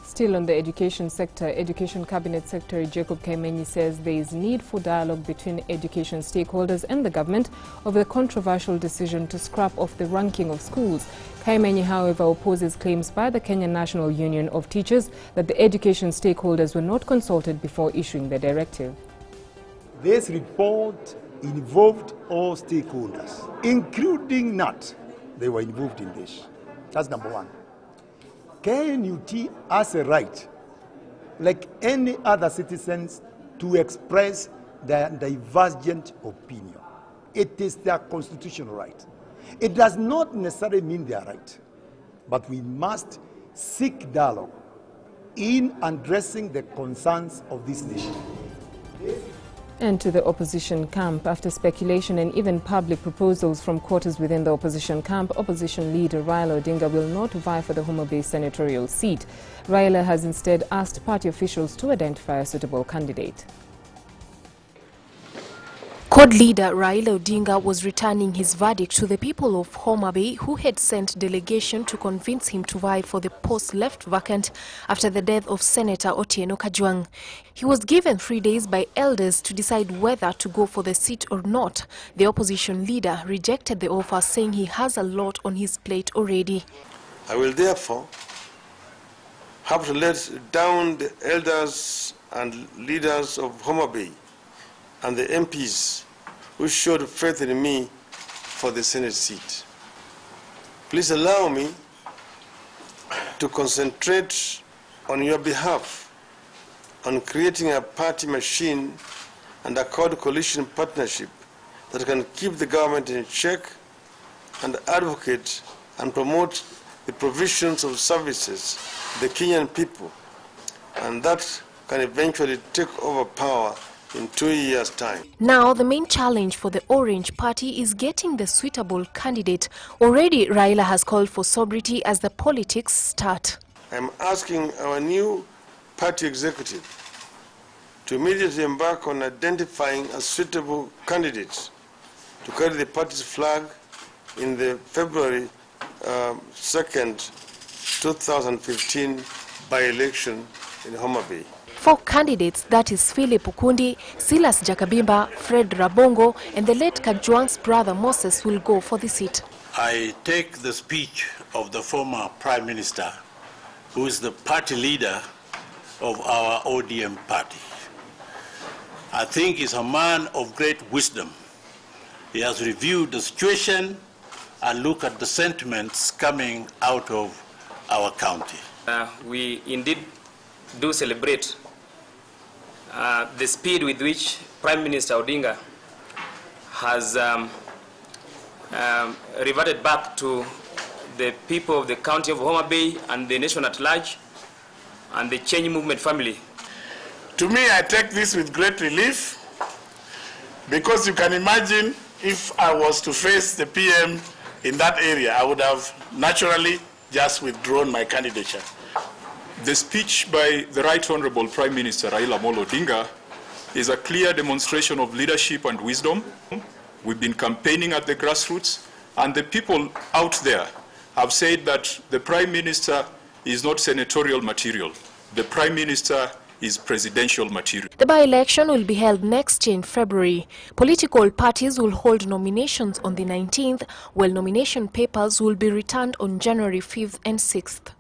Still on the education sector, Education Cabinet Secretary Jacob Kaimenyi says there is need for dialogue between education stakeholders and the government over the controversial decision to scrap off the ranking of schools. Kaimenyi, however, opposes claims by the Kenyan National Union of Teachers that the education stakeholders were not consulted before issuing the directive. This report involved all stakeholders, including NAT. They were involved in this. That's number one. KNUT has a right, like any other citizens, to express their divergent opinion. It is their constitutional right. It does not necessarily mean they are right, but we must seek dialogue in addressing the concerns of this nation. And to the opposition camp, after speculation and even public proposals from quarters within the opposition camp, opposition leader Raila will not vie for the Homabay senatorial seat. Raila has instead asked party officials to identify a suitable candidate. CORD leader Raila was returning his verdict to the people of Homabay, who had sent delegation to convince him to vie for the post left vacant after the death of Senator Otieno Kajwang. He was given 3 days by elders to decide whether to go for the seat or not. The opposition leader rejected the offer, saying he has a lot on his plate already. I will therefore have to let down the elders and leaders of Homabay and the MPs who showed faith in me for the Senate seat. Please allow me to concentrate on your behalf on creating a party machine and a coalition partnership that can keep the government in check and advocate and promote the provisions of services to the Kenyan people, and that can eventually take over power in 2 years' time. Now, the main challenge for the Orange Party is getting the suitable candidate. Already, Raila has called for sobriety as the politics start. I'm asking our new party executive to immediately embark on identifying a suitable candidate to carry the party's flag in the February 2nd, 2015 by-election in Homabay. 4 candidates, that is Philip Ukundi, Silas Jakabimba, Fred Rabongo, and the late Kajwang's brother Moses will go for the seat. I take the speech of the former Prime Minister, who is the party leader of our ODM party. I think he's a man of great wisdom. He has reviewed the situation and looked at the sentiments coming out of our county. We indeed do celebrate the speed with which Prime Minister Odinga has reverted back to the people of the county of Homabay and the nation at large and the Change Movement family. To me, I take this with great relief, because you can imagine if I was to face the PM in that area, I would have naturally just withdrawn my candidature. The speech by the Right Honorable Prime Minister Raila Odinga is a clear demonstration of leadership and wisdom. We've been campaigning at the grassroots, and the people out there have said that the Prime Minister is not senatorial material. The Prime Minister is presidential material. The by-election will be held next year in February. Political parties will hold nominations on the 19th, while nomination papers will be returned on January 5th and 6th.